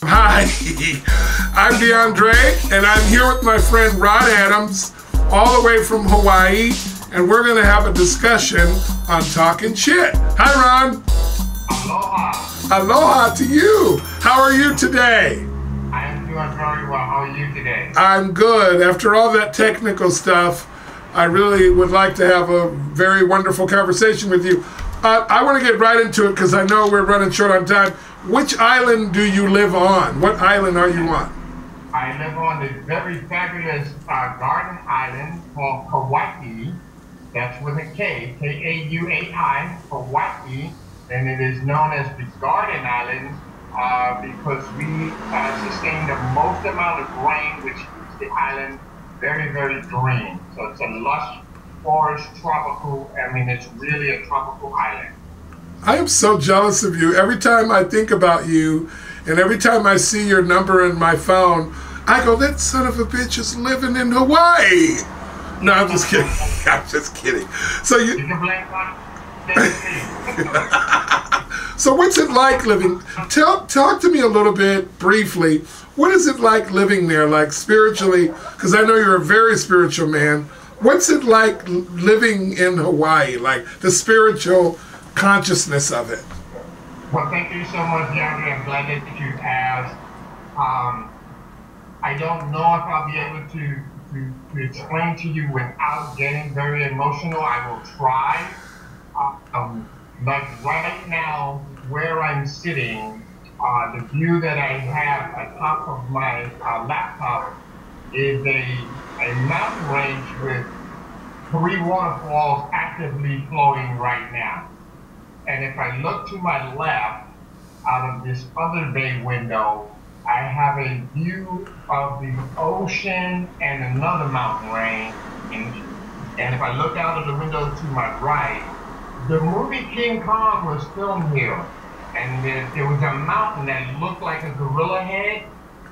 Hi, I'm DeAndre, and I'm here with my friend Rod Adams, all the way from Hawaii, and we're going to have a discussion on talking shit. Hi, Ron. Aloha. Aloha to you. How are you today? I am doing very well. How are you today? I'm good. After all that technical stuff, I really would like to have a very wonderful conversation with you. I want to get right into it because I know we're running short on time. Which island do you live on? What island are you on? I live on the very fabulous garden island called Kauai. That's with a K, K-A-U-A-I, Kauai. And it is known as the Garden Island because we sustain the most amount of rain, which keeps the island very, very green. So it's a lush forest, tropical. I mean, it's really a tropical island. I am so jealous of you. Every time I think about you and every time I see your number in my phone, I go, that son of a bitch is living in Hawaii. No, I'm just kidding. I'm just kidding. So You can blame on So what's it like living? Talk to me a little bit briefly. What is it like living there, like spiritually? Because I know you're a very spiritual man. What's it like living in Hawaii, like the spiritual consciousness of it? Well, thank you so much, Jeremy. I'm glad that you asked. I don't know if I'll be able to explain to you without getting very emotional. I will try. Like right now, where I'm sitting, the view that I have atop of my laptop is a mountain range with 3 waterfalls actively flowing right now. And if I look to my left, out of this other bay window, I have a view of the ocean and another mountain range. And if I look out of the window to my right, the movie King Kong was filmed here. And there was a mountain that looked like a gorilla head.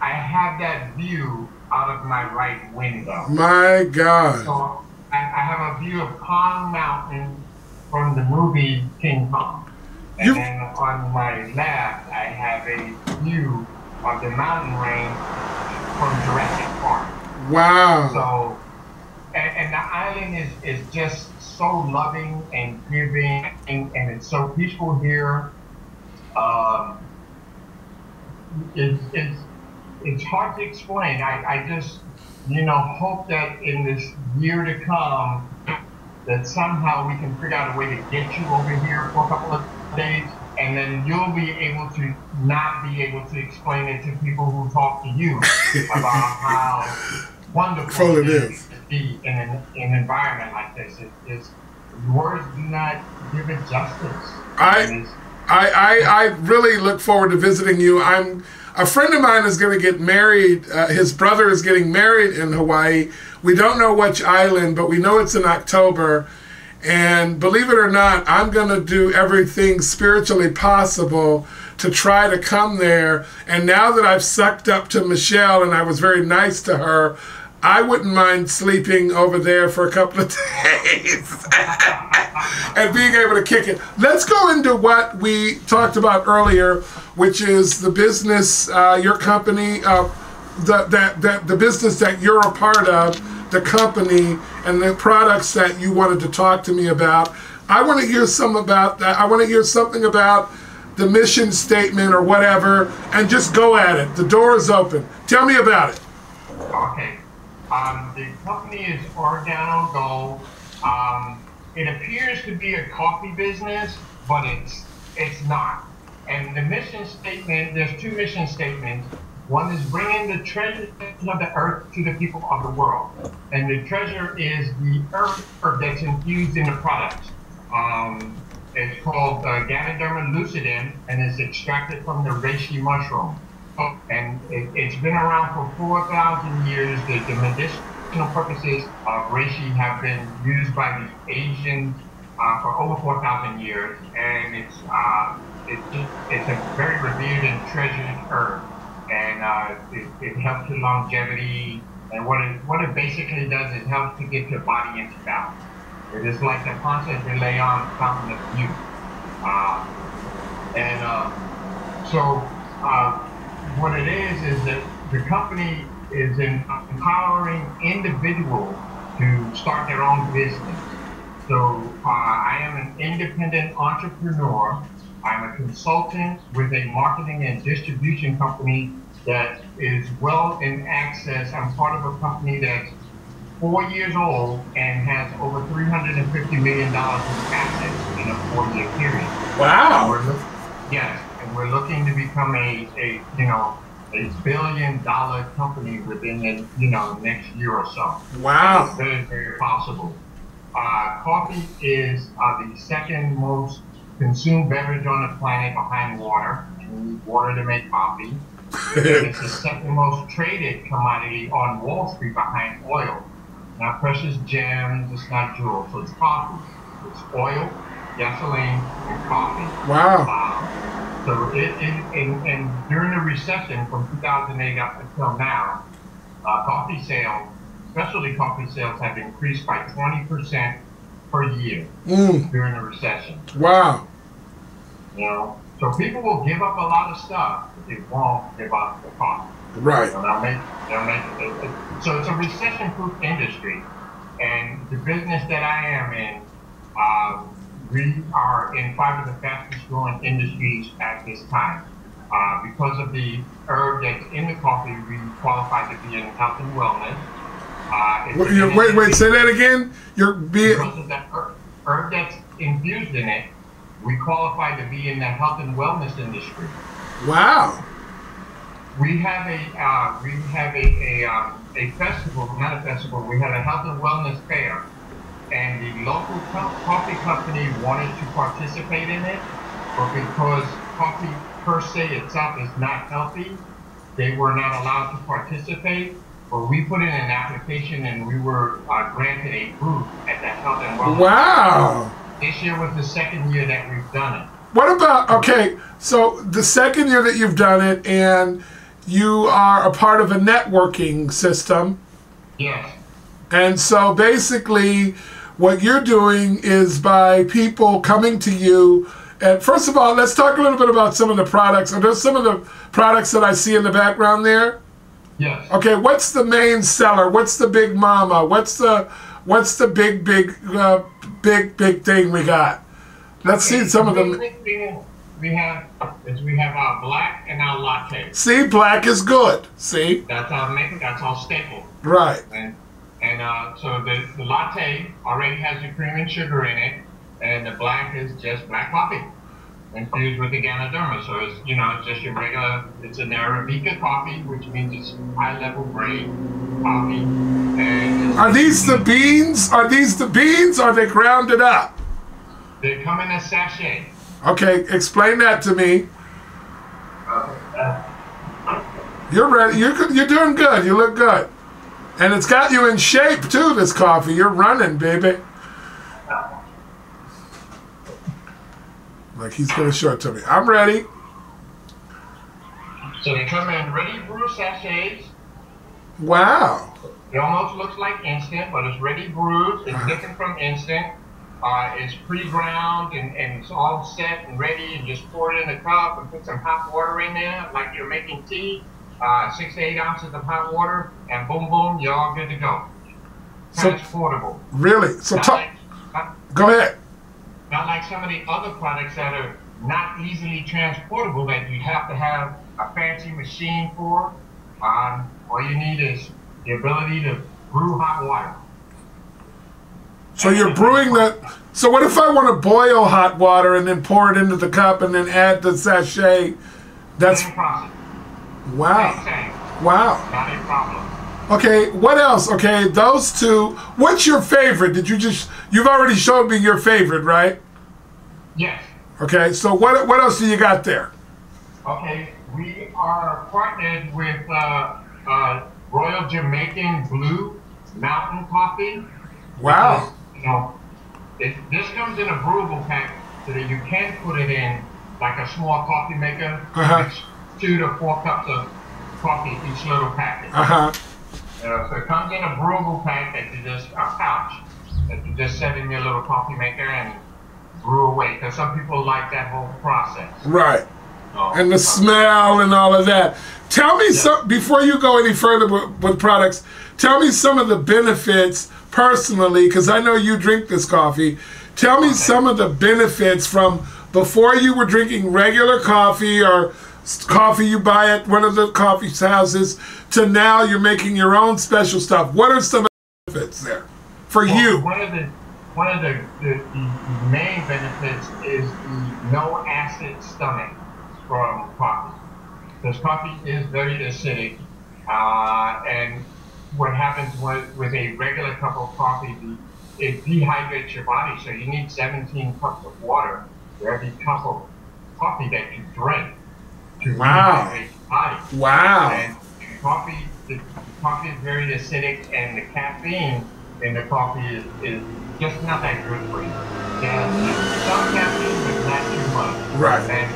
I have that view out of my right window. My God. So I have a view of Kong Mountain from the movie King Kong. And then on my left, I have a view of the mountain range from Jurassic Park. Wow. So, and the island is just so loving and giving, and it's so peaceful here. It's hard to explain. I just, hope that in this year to come, that somehow we can figure out a way to get you over here for a couple of days, and then you'll be able to not be able to explain it to people who talk to you about how wonderful it is to be in an environment like this. Words do not give it justice. I really look forward to visiting you. A friend of mine is going to get married. His brother is getting married in Hawaii. We don't know which island, but we know it's in October. And believe it or not, I'm going to do everything spiritually possible to try to come there. And now that I've sucked up to Michelle and I was very nice to her, I wouldn't mind sleeping over there for a couple of days and being able to kick it. Let's go into what we talked about earlier, which is the business, your company, the business that you're a part of, the company, and the products that you wanted to talk to me about. I want to hear some about that. I want to hear something about the mission statement or whatever, and just go at it. The door is open. Tell me about it. Okay. The company is Organo Gold. It appears to be a coffee business, but it's not. And the mission statement, there's 2 mission statements. One is bringing the treasure of the earth to the people of the world. And the treasure is the earth that's infused in the products. It's called Ganoderma lucidum, and it's extracted from the reishi mushroom. And it's been around for 4,000 years. The medicinal purposes of reishi have been used by the Asians for over 4,000 years, and it's a very revered and treasured herb, and it helps with longevity. And what it basically does is helps to get your body into balance. It is like the Ponce de Leon fountain of youth. what it is that the company is empowering individuals to start their own business. So I am an independent entrepreneur. I'm a consultant with a marketing and distribution company that is well in access. I'm part of a company that's 4 years old and has over $350 million in assets in a 4-year period. Wow. Yes, and we're looking to become a $1 billion company within the next year or so. Wow. It's very, very possible. Coffee is the second most consumed beverage on the planet behind water. And we need water to make coffee. It's the second most traded commodity on Wall Street behind oil. Not precious gems, it's not jewels, so it's coffee. It's oil, gasoline, and coffee. Wow. So and during the recession from 2008 up until now, coffee sales, specialty coffee sales, have increased by 20% per year during the recession. Wow. You know, so people will give up a lot of stuff, but they won't give up the coffee. Right. So so it's a recession-proof industry, and the business that I am in, we are in 5 of the fastest-growing industries at this time. Because of the herb that's in the coffee, we qualify to be in health and wellness. Wait, say that again? Because of that herb that's infused in it, we qualify to be in the health and wellness industry. Wow. We have a festival, not a festival. We have a health and wellness fair, and the local coffee company wanted to participate in it, but because coffee per se itself is not healthy, they were not allowed to participate. But we put in an application, and we were granted a booth at the health and wellness. Wow. Fair. This year was the second year that we've done it. What about, okay, so the second year that you've done it, and you are a part of a networking system. Yes. And so basically what you're doing is by people coming to you. And first of all, let's talk a little bit about some of the products. Are there some of the products that I see in the background there? Yes. Okay, what's the main seller? What's the big mama? What's the big thing we got? Let's see some of them. We have our black and our latte. See, black is good. See, that's our staple. Right. And so the latte already has the cream and sugar in it, and the black is just black coffee infused with the Ganoderma. So it's just your regular. It's an Arabica coffee, which means it's high level grade coffee. And are these the beans? Are these the beans? Or are they grounded up? They come in a sachet. Okay, explain that to me. You're ready. You're doing good. You look good. And it's got you in shape, too, this coffee. You're running, baby. Like he's going to show it to me. I'm ready. So they come in ready brew sachets. Wow. It almost looks like instant, but it's ready brewed. It's different from instant. It's pre-ground and it's all set and ready, and just pour it in a cup and put some hot water in there like you're making tea, 6 to 8 ounces of hot water, and boom, boom, you're all good to go. Transportable. Really? So go ahead. Not like some of the other products that are not easily transportable that you have to have a fancy machine for. All you need is the ability to brew hot water. So you're brewing that. So what if I want to boil hot water and then pour it into the cup and then add the sachet? That's same process. Wow. Same. Wow. Not a problem. Okay, what else? Okay, those two. What's your favorite? You've already showed me your favorite, right? Yes. Okay, so what else do you got there? Okay, we are partnered with Royal Jamaican Blue Mountain Coffee. Wow. This comes in a brewable pack so that you can put it in like a small coffee maker. It's 2 to 4 cups of coffee each little packet. So it comes in a brewable pack that a pouch that you just set in your little coffee maker and brew away. Because some people like that whole process. Right. and the smell and all of that. Tell me some, before you go any further with products, tell me some of the benefits personally, because I know you drink this coffee. Tell me some of the benefits from before you were drinking regular coffee or coffee you buy at one of the coffee houses to now you're making your own special stuff. What are some of the benefits there for you? One of the main benefits is the no acid stomach from coffee. Because coffee is very acidic, and what happens with a regular cup of coffee, it dehydrates your body. So you need 17 cups of water for every cup of coffee that you drink to dehydrate your body. Wow. And the coffee is very acidic, and the caffeine in the coffee is just not that good for you. Yeah, some caffeine, but not too much. Right. And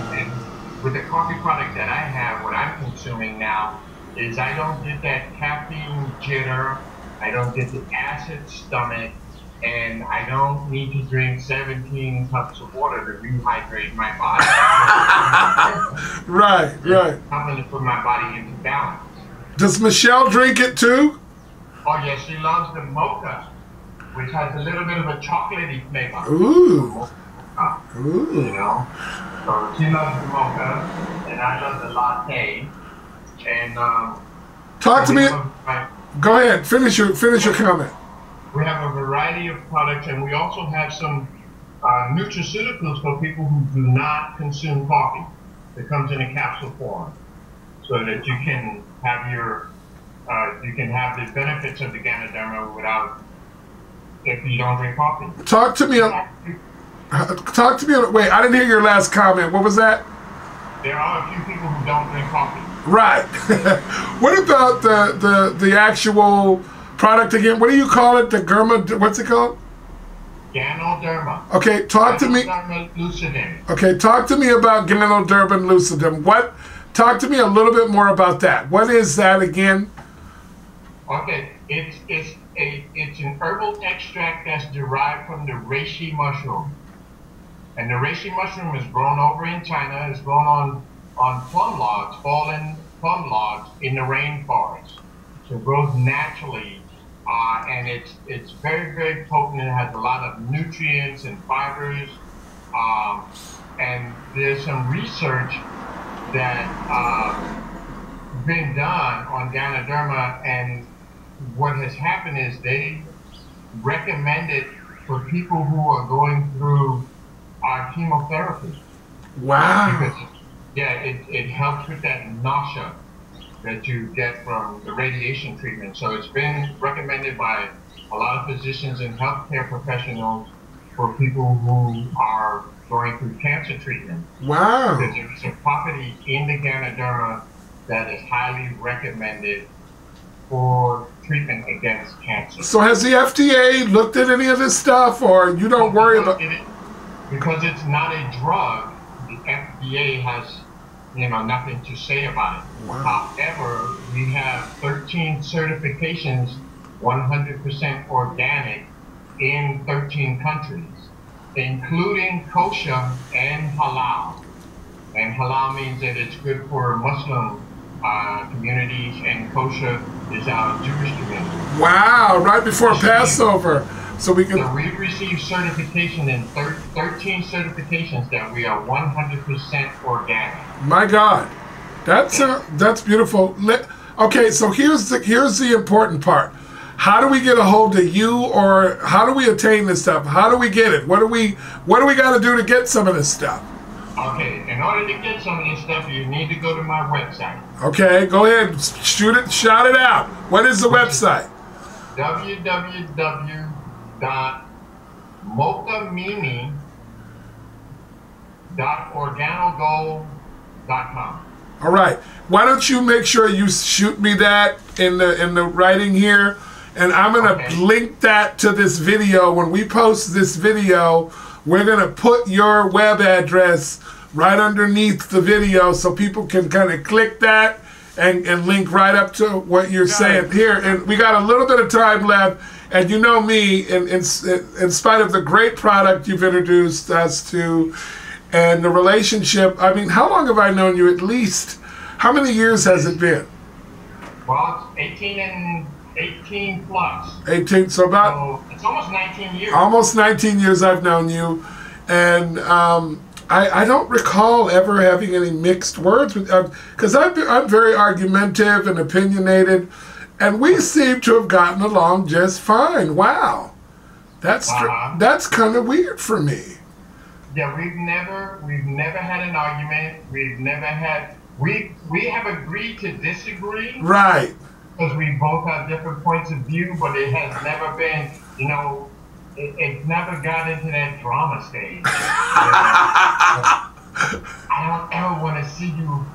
with the coffee product that I have, what I'm consuming now is I don't get that caffeine jitter, I don't get the acid stomach, and I don't need to drink 17 cups of water to rehydrate my body. Right. Helping to put my body into balance. Does Michelle drink it too? Oh yes, she loves the mocha, which has a little bit of a chocolatey flavor. Ooh. You know? So she loves the mocha, and I love the latte. And talk to me. Go ahead. Finish your comment. We have a variety of products, and we also have some nutraceuticals for people who do not consume coffee. It comes in a capsule form, so that you can have the benefits of the Ganoderma without, if you don't drink coffee. Talk to me. Wait, I didn't hear your last comment. What was that? There are a few people who don't drink coffee. Right. What about the actual product again? What do you call it? The Germa? What's it called? Ganoderma. Okay, talk to me. Ganoderma lucidum. Okay, talk to me about Ganoderma lucidum. Talk to me a little bit more about that. What is that again? Okay, it's an herbal extract that's derived from the reishi mushroom. And the reishi mushroom is grown over in China. It's grown on plum logs, fallen plum logs in the rainforest. So it grows naturally, and it's very, very potent. It has a lot of nutrients and fibers. And there's some research that been done on Ganoderma, and what has happened is they recommend it for people who are going through chemotherapy. Wow. Because, it helps with that nausea that you get from the radiation treatment. So it's been recommended by a lot of physicians and healthcare professionals for people who are going through cancer treatment. Wow. Because there's a property in the Ganoderma that is highly recommended for treatment against cancer. So has the FDA looked at any of this stuff, or you don't worry about it? Because it's not a drug, the FDA has nothing to say about it. Wow. However, we have 13 certifications, 100% organic, in 13 countries, including kosher and halal. And halal means that it's good for Muslim communities, and kosher is our Jewish community. Wow, right before Passover. So we've received certification in 13 certifications that we are 100% organic. My God, that's beautiful. Okay, so here's the important part. How do we get a hold of you, or how do we attain this stuff? How do we get it? What do we got to do to get some of this stuff? Okay, in order to get some of this stuff, you need to go to my website. Okay, go ahead, shout it out. What is the website? www.mocamimi.organogold.com. All right. Why don't you make sure you shoot me that in the writing here, and I'm gonna link that to this video. When we post this video, we're gonna put your web address right underneath the video so people can kind of click that and link right up to what you're saying here. And we got a little bit of time left. And you know me, in spite of the great product you've introduced us to, And the relationship, I mean, how long have I known you? At least, how many years has it been? Well, it's 18 plus. 18, so about... So it's almost 19 years. Almost 19 years I've known you. And I don't recall ever having any mixed words with, because I'm very argumentative and opinionated, and we seem to have gotten along just fine. Wow. That's kind of weird for me. Yeah, we've never had an argument. We have agreed to disagree. Right. Because we both have different points of view, but it has never been, it never got into that drama stage. I don't ever want to see you,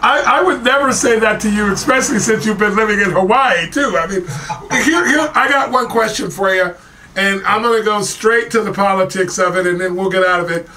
I would never say that to you, especially since you've been living in Hawaii, too. I mean, here I got one question for you, and I'm going to go straight to the politics of it, and then we'll get out of it.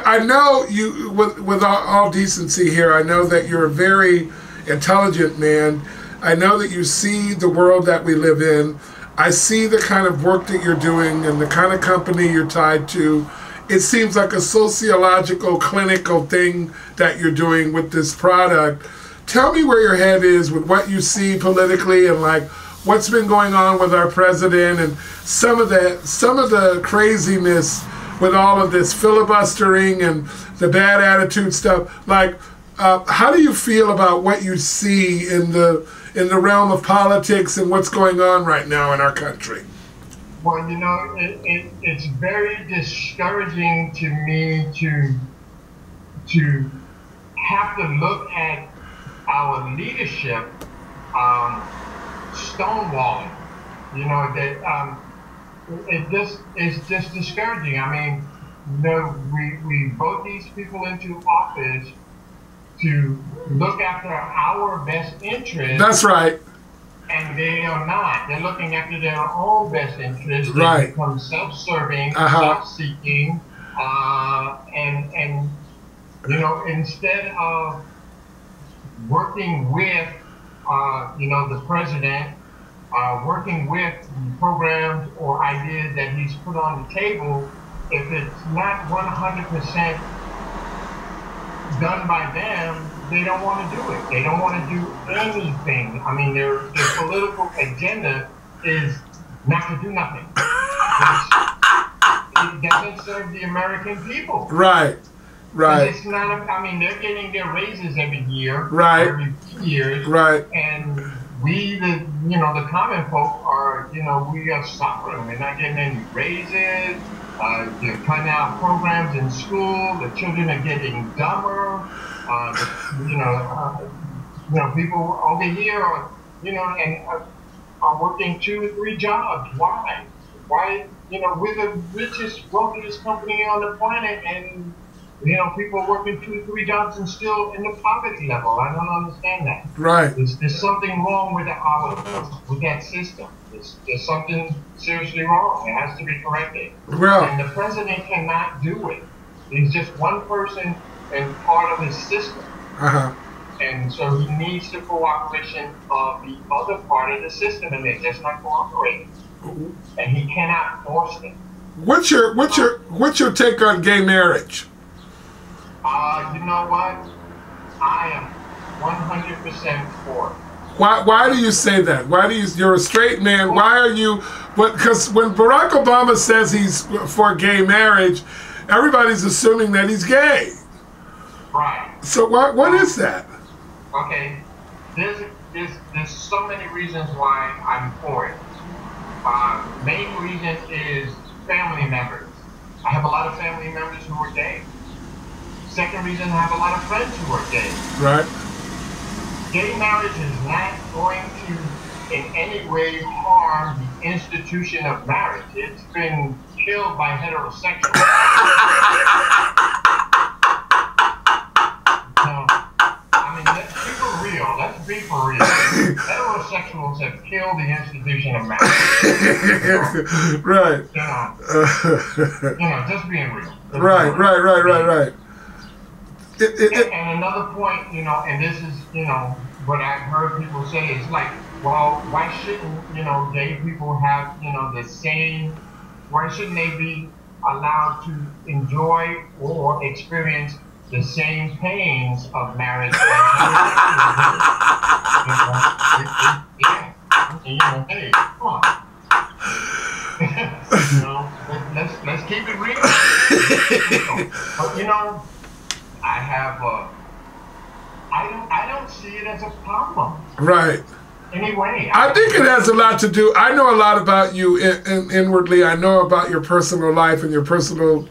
I know you, with all decency here, I know that you're a very intelligent man. I know that you see the world that we live in. I see the kind of work that you're doing and the kind of company you're tied to. It seems like a sociological, clinical thing that you're doing with this product. Tell me where your head is with what you see politically and like what's been going on with our president and some of the craziness with all of this filibustering and the bad attitude stuff. Like, how do you feel about what you see in the realm of politics and what's going on right now in our country? Well, it's very discouraging to me to have to look at our leadership stonewalling. It's just discouraging. I mean, we vote these people into office to look after our best interest. That's right. And they are not. They're looking after their own best interest. They right. become self-serving, self-seeking, and instead of working with the president, working with programs or ideas that he's put on the table, if it's not 100% done by them, they don't want to do it. They don't want to do anything. I mean, their political agenda is not to do nothing. It doesn't serve the American people. Right. Right. It's not. I mean, they're getting their raises every year. Right. Every 2 years. Right. And we, the common folk, we are suffering. We're not getting any raises. They're cutting out programs in school. The children are getting dumber. People over here are working 2 or 3 jobs. Why? Why? We're the richest, wealthiest company on the planet, and people are working 2 or 3 jobs and still in the poverty level. I don't understand that. Right. There's something wrong with that system. There's something seriously wrong. It has to be corrected. Well, and the president cannot do it. He's just one person and part of his system. And so he needs the cooperation of the other part of the system, and they're just not cooperating. And he cannot force them. What's your take on gay marriage? You know what? I am 100% for it. Why do you say that? You're a straight man. Why are you? Because when Barack Obama says he's for gay marriage, everybody's assuming that he's gay. Right. So what is that? Okay. There's so many reasons why I'm for it. Main reason is family members. I have a lot of family members who are gay. Second reason, I have a lot of friends who are gay. Right. Gay marriage is not going to in any way harm the institution of marriage. It's been killed by heterosexuals. Let's be for real. Let's be for real. Heterosexuals have killed the institution of marriage. Right. Just being real. Right. And another point, and this is, what I've heard people say is like, well, why shouldn't, gay people have, why shouldn't they be allowed to enjoy or experience the same pains of marriage. Hey, come on. Let's keep it real. But I don't see it as a problem. Right. Anyway, I think it has a lot to do. I know a lot about you inwardly. I know about your personal life and your personal,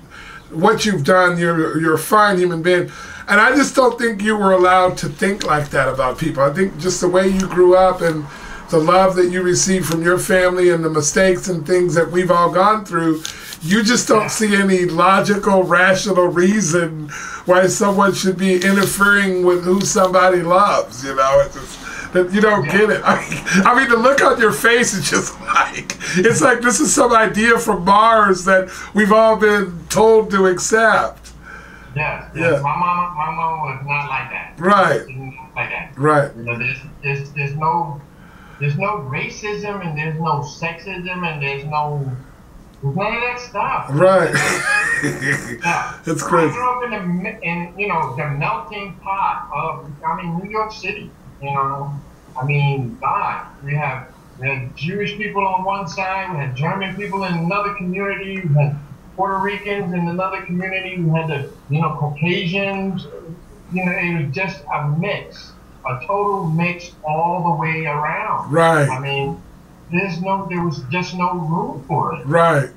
what you've done. You're a fine human being. And I just don't think you were allowed to think like that about people. I think just the way you grew up and the love that you received from your family and the mistakes and things that we've all gone through, you just don't see any logical, rational reason why someone should be interfering with who somebody loves. It's just that you don't get it. I mean, the look on your face is just it's like this is some idea from Mars that we've all been told to accept. Yes. Yeah. My mama was not like that. Right. Not like that. Right. There's no racism and there's no sexism and there's none of that stuff. Right. Yeah. It's crazy. I grew up in the melting pot of New York City. God, we had Jewish people on one side, we had German people in another community, we had Puerto Ricans in another community, we had the Caucasians. It was just a mix. A total mix all the way around. Right. There was just no room for it. Right.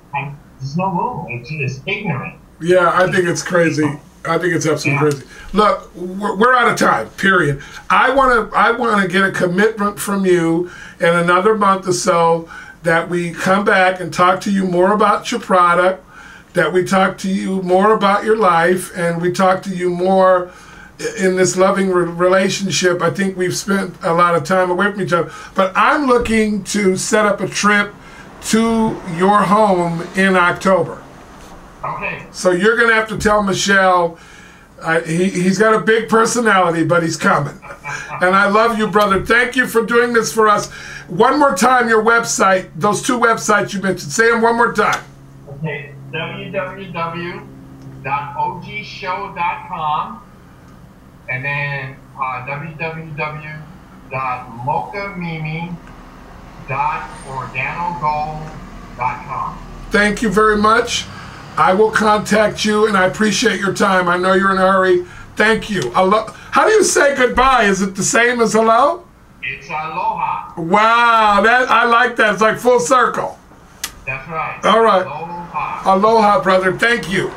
There's no room. It's ignorant. Yeah, I think it's crazy. I think it's absolutely crazy. Look, we're out of time. Period. I want to get a commitment from you in another month or so that we come back and talk to you more about your product, that we talk to you more about your life, and we talk to you more in this loving relationship. I think we've spent a lot of time away from each other. But I'm looking to set up a trip to your home in October. Okay. So you're going to have to tell Michelle, he's got a big personality, but he's coming. And I love you, brother. Thank you for doing this for us. One more time, your website, those two websites you mentioned. Say them one more time. Okay, www.ogshow.com and then www.mocamimi.organogold.com. Thank you very much. I will contact you, and I appreciate your time. I know you're in a hurry. Thank you. How do you say goodbye? Is it the same as hello? It's aloha. Wow, I like that. It's like full circle. That's right. All right. Aloha. Aloha, brother. Thank you.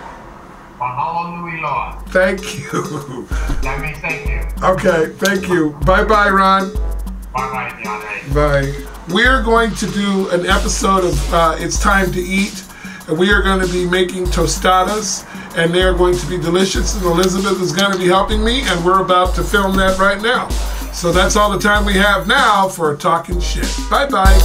Mahalo nui loa. Thank you. That means thank you. Okay, thank you. Bye-bye, Ron. Bye-bye, DeAndre. Bye. We're going to do an episode of It's Time to Eat. And we are going to be making tostadas, and they're going to be delicious, and Elizabeth is going to be helping me, and we're about to film that right now. So that's all the time we have now for Talking Shit. Bye-bye.